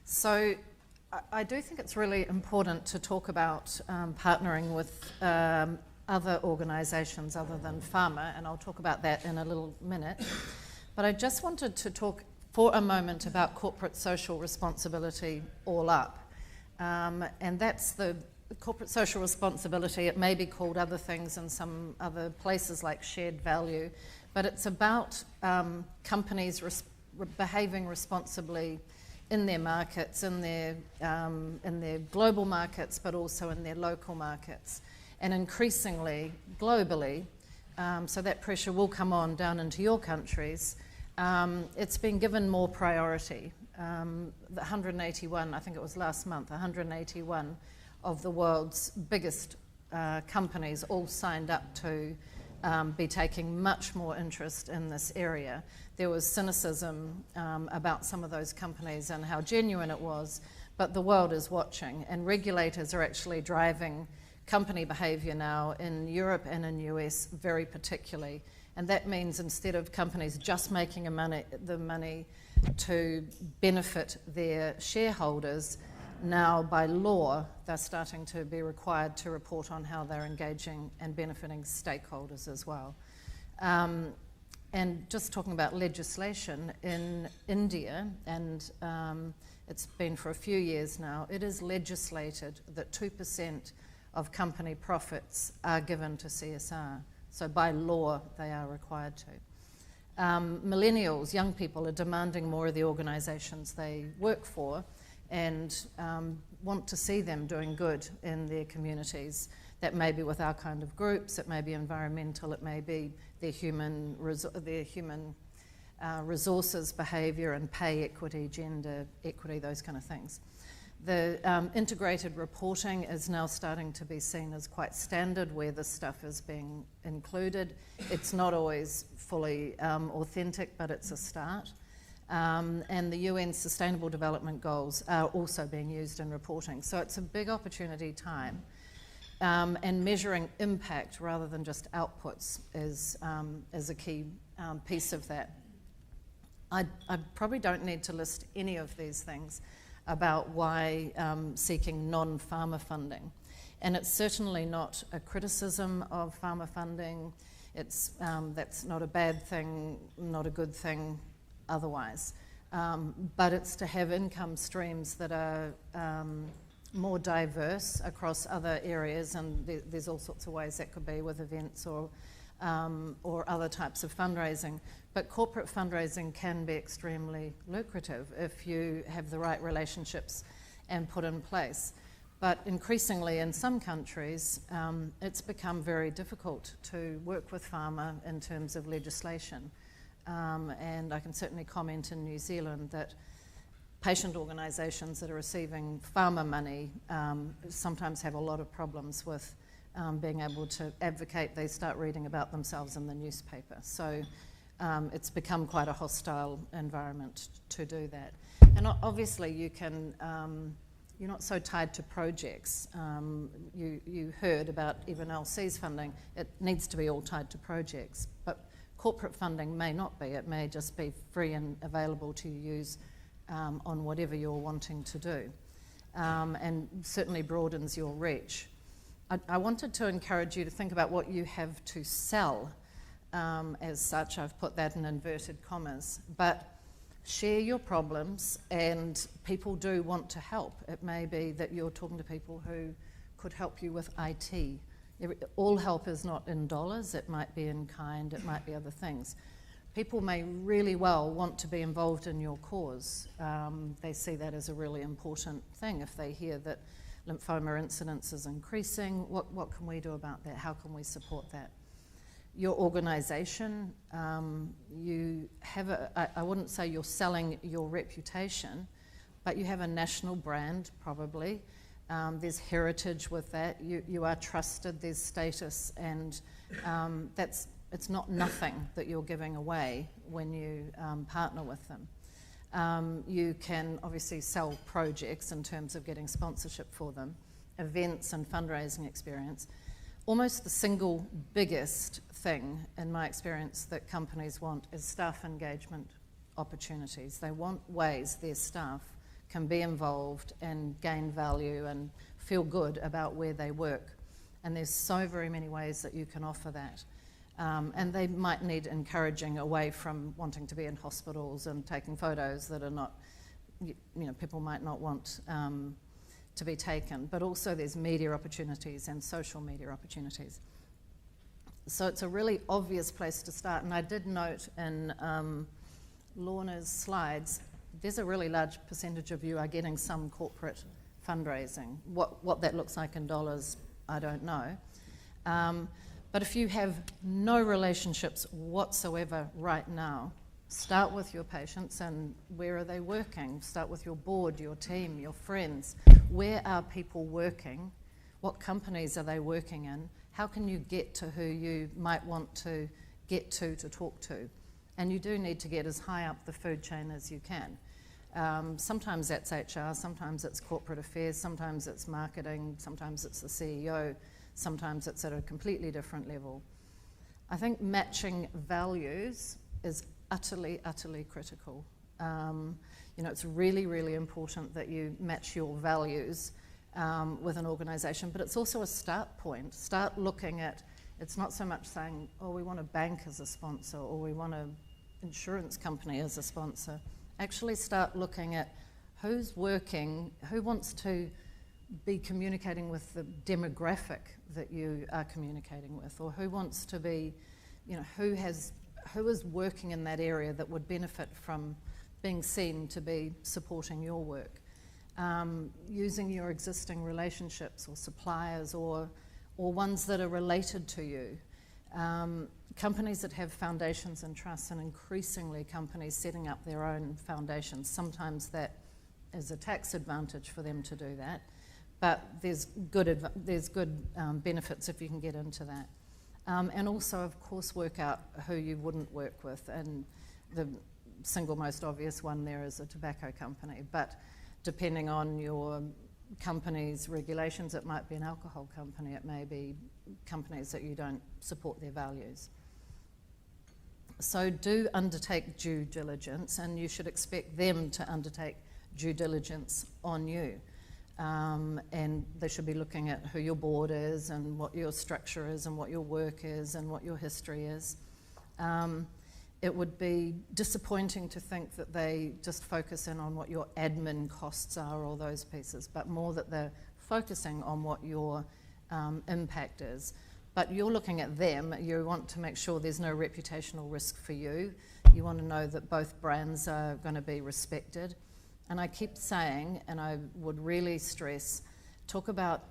So I do think it's really important to talk about partnering with other organisations other than pharma, and I'll talk about that in a little minute. But I just wanted to talk for a moment about corporate social responsibility all up. And that's the corporate social responsibility. It may be called other things in some other places like shared value, but it's about companies behaving responsibly in their markets, in their global markets, but also in their local markets, and increasingly globally. So that pressure will come on down into your countries. It's been given more priority. The 181, I think it was last month, 181 of the world's biggest companies all signed up to be taking much more interest in this area. There was cynicism about some of those companies and how genuine it was, but the world is watching, and regulators are actually driving company behaviour now in Europe and in US very particularly. And that means instead of companies just making the money to benefit their shareholders, now by law they're starting to be required to report on how they're engaging and benefiting stakeholders as well. And just talking about legislation in India, and it's been for a few years now, it is legislated that 2% of company profits are given to CSR. So by law, they are required to. Millennials, young people, are demanding more of the organisations they work for and want to see them doing good in their communities. That may be with our kind of groups, it may be environmental, it may be their human resources behaviour and pay equity, gender equity, those kind of things. The integrated reporting is now starting to be seen as quite standard where this stuff is being included. It's not always fully authentic, but it's a start. And the UN Sustainable Development Goals are also being used in reporting. So it's a big opportunity time. And measuring impact rather than just outputs is a key piece of that. I probably don't need to list any of these things about why seeking non-pharma funding. And it's certainly not a criticism of pharma funding. It's, that's not a bad thing, not a good thing otherwise. But it's to have income streams that are more diverse across other areas, and there's all sorts of ways that could be with events or other types of fundraising. But corporate fundraising can be extremely lucrative if you have the right relationships and put in place. But increasingly in some countries, it's become very difficult to work with pharma in terms of legislation. And I can certainly comment in New Zealand that patient organisations that are receiving pharma money sometimes have a lot of problems with being able to advocate. They start reading about themselves in the newspaper. So it's become quite a hostile environment to do that. And obviously you can, you're not so tied to projects. You heard about even LC's funding. It needs to be all tied to projects. But corporate funding may not be. It may just be free and available to use on whatever you're wanting to do. And certainly broadens your reach. I wanted to encourage you to think about what you have to sell. As such, I've put that in inverted commas, but share your problems, and people do want to help. It may be that you're talking to people who could help you with IT. All help is not in dollars, it might be in kind, it might be other things. People may really well want to be involved in your cause. They see that as a really important thing. If they hear that lymphoma incidence is increasing, what can we do about that? How can we support that? Your organisation, you have I wouldn't say you're selling your reputation, but you have a national brand probably. There's heritage with that. You are trusted, there's status, and it's not nothing that you're giving away when you partner with them. You can obviously sell projects in terms of getting sponsorship for them, events and fundraising experience. Almost the single biggest thing, in my experience, that companies want is staff engagement opportunities. They want ways their staff can be involved and gain value and feel good about where they work. And there's so very many ways that you can offer that. And they might need encouraging away from wanting to be in hospitals and taking photos that are not, people might not want to be taken. But also there's media opportunities and social media opportunities. So it's a really obvious place to start. And I did note in Lorna's slides, there's a really large percentage of you are getting some corporate fundraising. What that looks like in dollars, I don't know. But if you have no relationships whatsoever right now, start with your patients and where are they working? Start with your board, your team, your friends. Where are people working? What companies are they working in? How can you get to who you might want to get to talk to? And you do need to get as high up the food chain as you can. Sometimes that's HR, sometimes it's corporate affairs, sometimes it's marketing, sometimes it's the CEO, sometimes it's at a completely different level. I think matching values is utterly, utterly critical. It's really, really important that you match your values with an organisation, but it's also a start point. Start looking at, it's not so much saying, oh, we want a bank as a sponsor or we want an insurance company as a sponsor. Actually start looking at who's working, who wants to be communicating with the demographic that you are communicating with, or who wants to be, who is working in that area that would benefit from being seen to be supporting your work. Using your existing relationships or suppliers or ones that are related to you. Companies that have foundations and trusts, and increasingly companies setting up their own foundations. Sometimes that is a tax advantage for them to do that, but there's good benefits if you can get into that. And also, of course, work out who you wouldn't work with, and the single most obvious one there is a tobacco company, but depending on your company's regulations, it might be an alcohol company, it may be companies that you don't support their values. So do undertake due diligence, and you should expect them to undertake due diligence on you. And they should be looking at who your board is and what your structure is and what your work is and what your history is. It would be disappointing to think that they just focus in on what your admin costs are, all those pieces, but more that they're focusing on what your impact is. But you're looking at them, you want to make sure there's no reputational risk for you. You want to know that both brands are going to be respected. And I keep saying, and I would really stress, talk about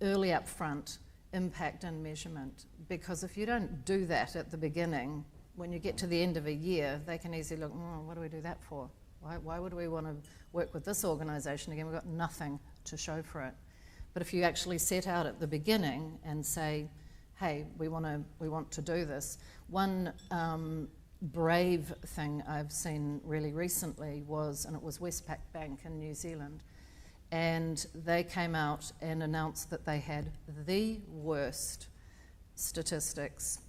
early upfront impact and measurement, because if you don't do that at the beginning, when you get to the end of a year, they can easily look, what do we do that for? Why would we want to work with this organisation again? We've got nothing to show for it. But if you actually set out at the beginning and say, hey, we want to do this. One brave thing I've seen really recently was, and it was Westpac Bank in New Zealand, and they came out and announced that they had the worst statistics,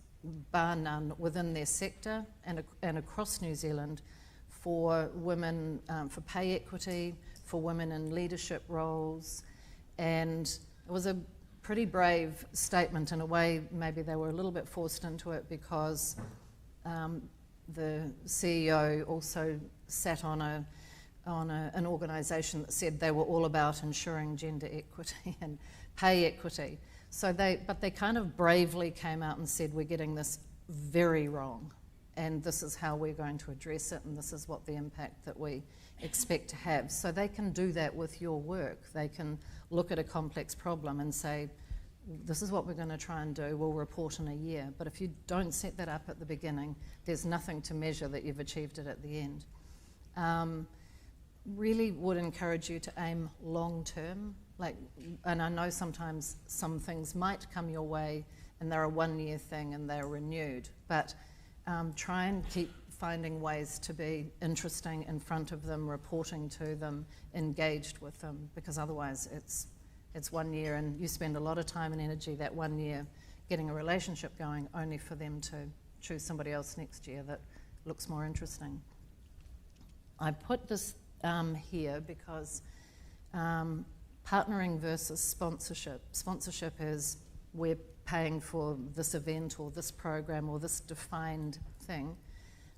bar none, within their sector and across New Zealand for women, for pay equity, for women in leadership roles. And it was a pretty brave statement. In a way, maybe they were a little bit forced into it because the CEO also sat on an organisation that said they were all about ensuring gender equity and pay equity. But they kind of bravely came out and said, we're getting this very wrong, and this is how we're going to address it, and this is what the impact that we expect to have. So they can do that with your work. They can look at a complex problem and say, this is what we're going to try and do, we'll report in a year. But if you don't set that up at the beginning, there's nothing to measure that you've achieved it at the end. Really would encourage you to aim long term. And I know sometimes some things might come your way and they're a 1 year thing and they're renewed, but try and keep finding ways to be interesting in front of them, reporting to them, engaged with them, because otherwise it's 1 year and you spend a lot of time and energy that 1 year getting a relationship going, only for them to choose somebody else next year that looks more interesting. I put this here because partnering versus sponsorship. Sponsorship is we're paying for this event or this program or this defined thing,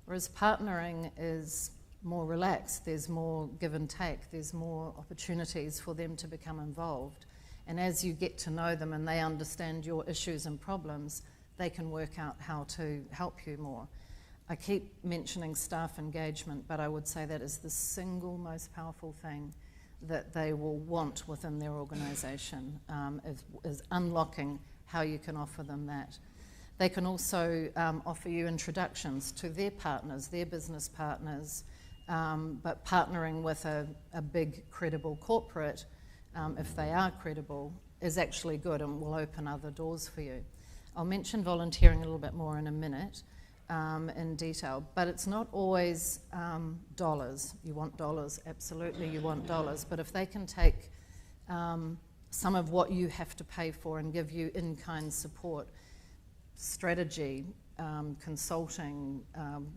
whereas partnering is more relaxed. There's more give and take. There's more opportunities for them to become involved. And as you get to know them and they understand your issues and problems, they can work out how to help you more. I keep mentioning staff engagement, but I would say that is the single most powerful thing that they will want within their organisation, is unlocking how you can offer them that. They can also offer you introductions to their partners, their business partners, but partnering with a big credible corporate, if they are credible, is actually good and will open other doors for you. I'll mention volunteering a little bit more in a minute in detail, but it's not always dollars. You want dollars, absolutely you want dollars, but if they can take some of what you have to pay for and give you in-kind support, strategy, consulting,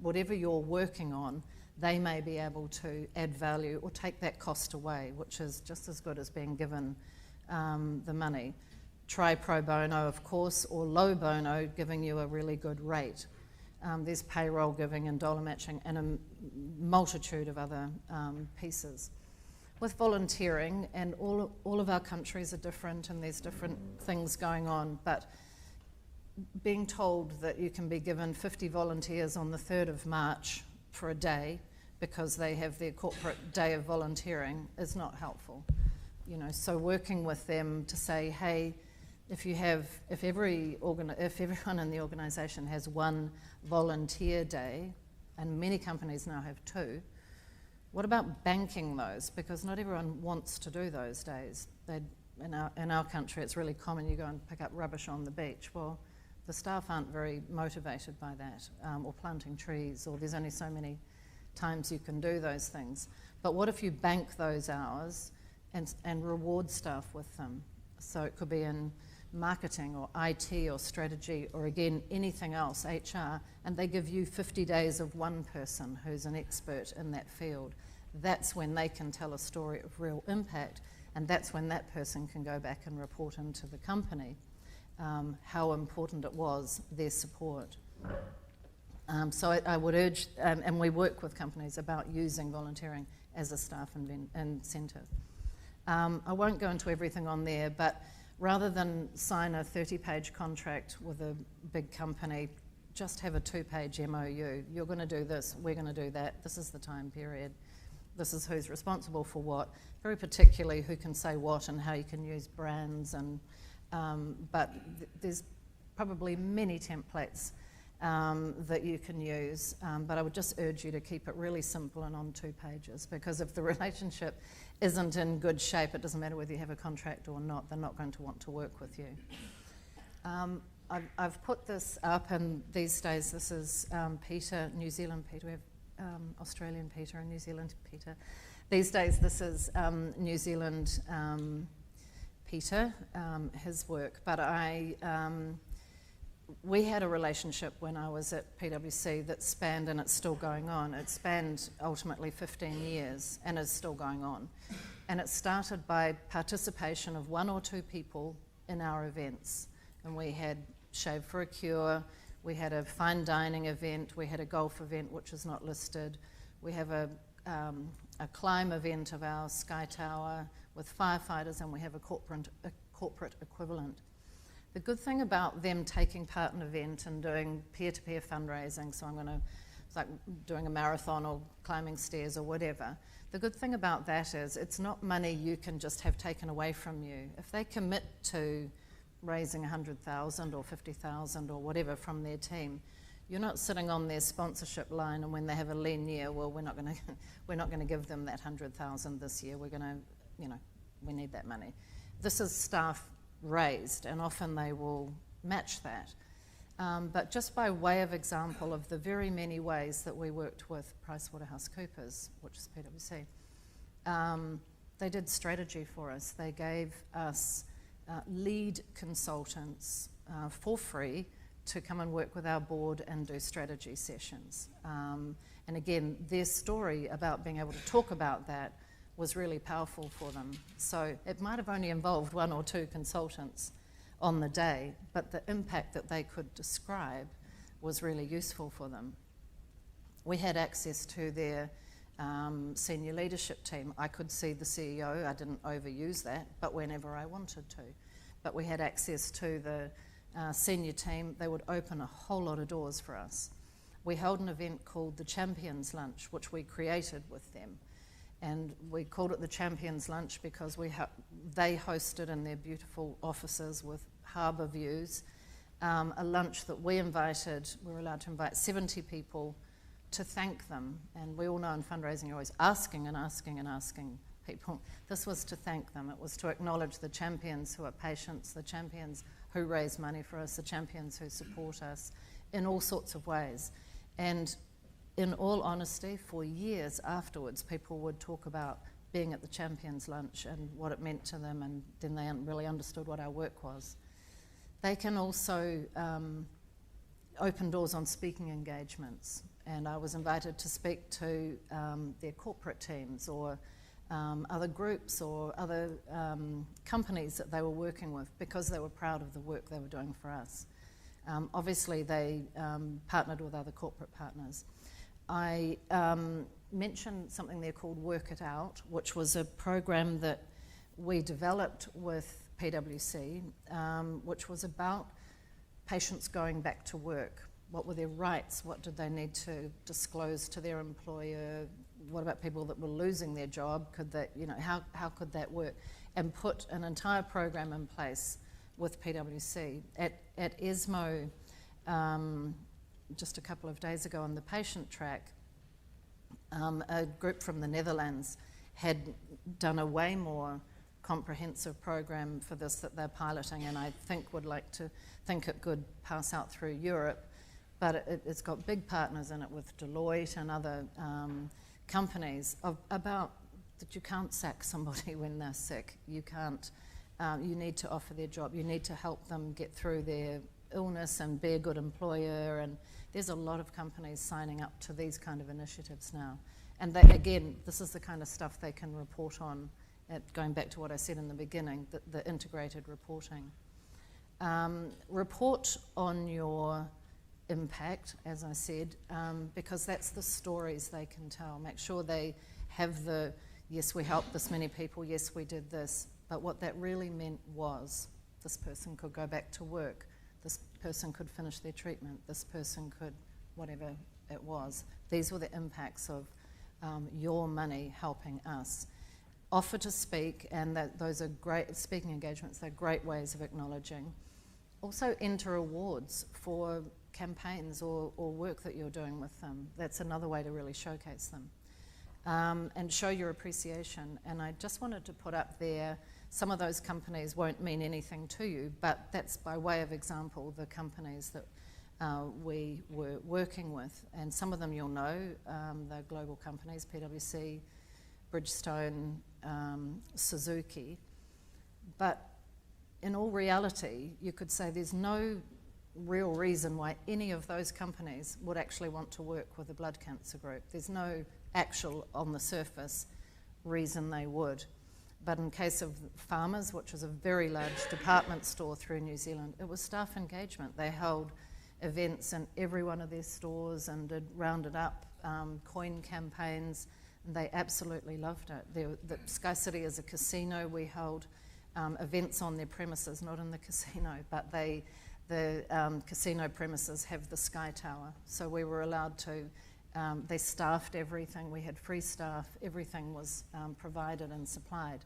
whatever you're working on, they may be able to add value or take that cost away, which is just as good as being given the money. Try pro bono, of course, or low bono, giving you a really good rate. There's payroll giving and dollar matching and a multitude of other pieces. With volunteering, and all of our countries are different and there's different things going on, but being told that you can be given 50 volunteers on the 3rd of March for a day because they have their corporate day of volunteering is not helpful. You know, so working with them to say, hey, if everyone in the organisation has one volunteer day, and many companies now have 2, what about banking those? Because not everyone wants to do those days. In our country, it's really common you go and pick up rubbish on the beach. Well, the staff aren't very motivated by that, or planting trees, or there's only so many times you can do those things. But what if you bank those hours and reward staff with them? So it could be in marketing or IT or strategy or again anything else, HR, and they give you 50 days of one person who's an expert in that field. That's when they can tell a story of real impact, and that's when that person can go back and report into the company how important it was, their support. So I would urge, and we work with companies about using volunteering as a staff incentive. I won't go into everything on there, but rather than sign a 30-page contract with a big company, just have a 2-page MOU. You're going to do this, we're going to do that, this is the time period, this is who's responsible for what, very particularly who can say what and how you can use brands. But there's probably many templates that you can use, but I would just urge you to keep it really simple and on 2 pages, because if the relationship isn't in good shape, it doesn't matter whether you have a contract or not, they're not going to want to work with you. I've put this up, and these days this is Peter, New Zealand Peter. We have Australian Peter and New Zealand Peter. These days this is New Zealand Peter, his work, but we had a relationship when I was at PwC that spanned, and it's still going on, it spanned ultimately 15 years and is still going on. And it started by participation of 1 or 2 people in our events. And we had Shave for a Cure, we had a fine dining event, we had a golf event which is not listed, we have a climb event of our Sky Tower with firefighters, and we have a corporate equivalent. The good thing about them taking part in an event and doing peer-to-peer fundraising, so it's like doing a marathon or climbing stairs or whatever, the good thing about that is it's not money you can just have taken away from you. If they commit to raising 100,000 or 50,000 or whatever from their team, you're not sitting on their sponsorship line, and when they have a lean year, well, we're not going to give them that 100,000 this year. We're going to, we need that money. This is staff raised, and often they will match that. But just by way of example of the very many ways that we worked with PricewaterhouseCoopers, which is PwC, they did strategy for us. They gave us lead consultants for free to come and work with our board and do strategy sessions. And again, their story about being able to talk about that was really powerful for them. So it might have only involved 1 or 2 consultants on the day, but the impact that they could describe was really useful for them. We had access to their senior leadership team. I could see the CEO, I didn't overuse that, but whenever I wanted to. But we had access to the senior team. They would open a whole lot of doors for us. We held an event called the Champions Lunch, which we created with them. And we called it the Champions Lunch because they hosted in their beautiful offices with harbour views a lunch that we were allowed to invite 70 people to thank them. And we all know in fundraising you're always asking and asking and asking people. This was to thank them. It was to acknowledge the champions who are patients, the champions who raise money for us, the champions who support us in all sorts of ways. And in all honesty, for years afterwards, people would talk about being at the Champions Lunch and what it meant to them, and then they really understood what our work was. They can also open doors on speaking engagements, and I was invited to speak to their corporate teams or other groups or other companies that they were working with because they were proud of the work they were doing for us. Obviously, they partnered with other corporate partners. I mentioned something there called Work It Out, which was a program that we developed with PwC, which was about patients going back to work. What were their rights? What did they need to disclose to their employer? What about people that were losing their job? Could that, how could that work? And put an entire program in place with PwC. At ESMO, just a couple of days ago on the patient track, a group from the Netherlands had done a way more comprehensive program for this that they're piloting, and I would like to think it could pass out through Europe, but it's got big partners in it with Deloitte and other companies about that you can't sack somebody when they're sick. You can't, you need to offer their job, you need to help them get through their illness and be a good employer, and there's a lot of companies signing up to these kind of initiatives now. And they, again, this is the kind of stuff they can report on, going back to what I said in the beginning, the integrated reporting. Report on your impact, as I said, because that's the stories they can tell. Make sure they have the, yes, we helped this many people, yes, we did this, but what that really meant was this person could go back to work, this person could finish their treatment, this person could, whatever it was. These were the impacts of your money helping us. Offer to speak, and those are great speaking engagements, they're great ways of acknowledging. Also enter awards for campaigns or work that you're doing with them. That's another way to really showcase them. And show your appreciation. And I just wanted to put up there, some of those companies won't mean anything to you, but that's by way of example, the companies that we were working with. And some of them you'll know, they're global companies, PwC, Bridgestone, Suzuki. But in all reality, you could say there's no real reason why any of those companies would actually want to work with a blood cancer group. There's no actual, on the surface, reason they would. But in case of Farmers, which is a very large department store through New Zealand, it was staff engagement. They held events in every one of their stores and did rounded up coin campaigns, and they absolutely loved it. The Sky City is a casino. We held events on their premises, not in the casino, but the casino premises have the Sky Tower. So we were allowed to, they staffed everything. We had free staff. Everything was provided and supplied.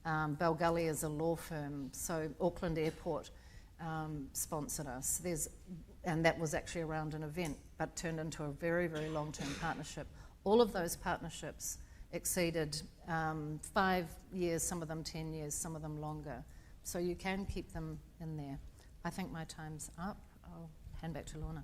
Bell Gully is a law firm, so Auckland Airport sponsored us. And that was actually around an event, but turned into a very, very long-term partnership. All of those partnerships exceeded 5 years, some of them 10 years, some of them longer. So you can keep them in there. I think my time's up. I'll hand back to Lorna.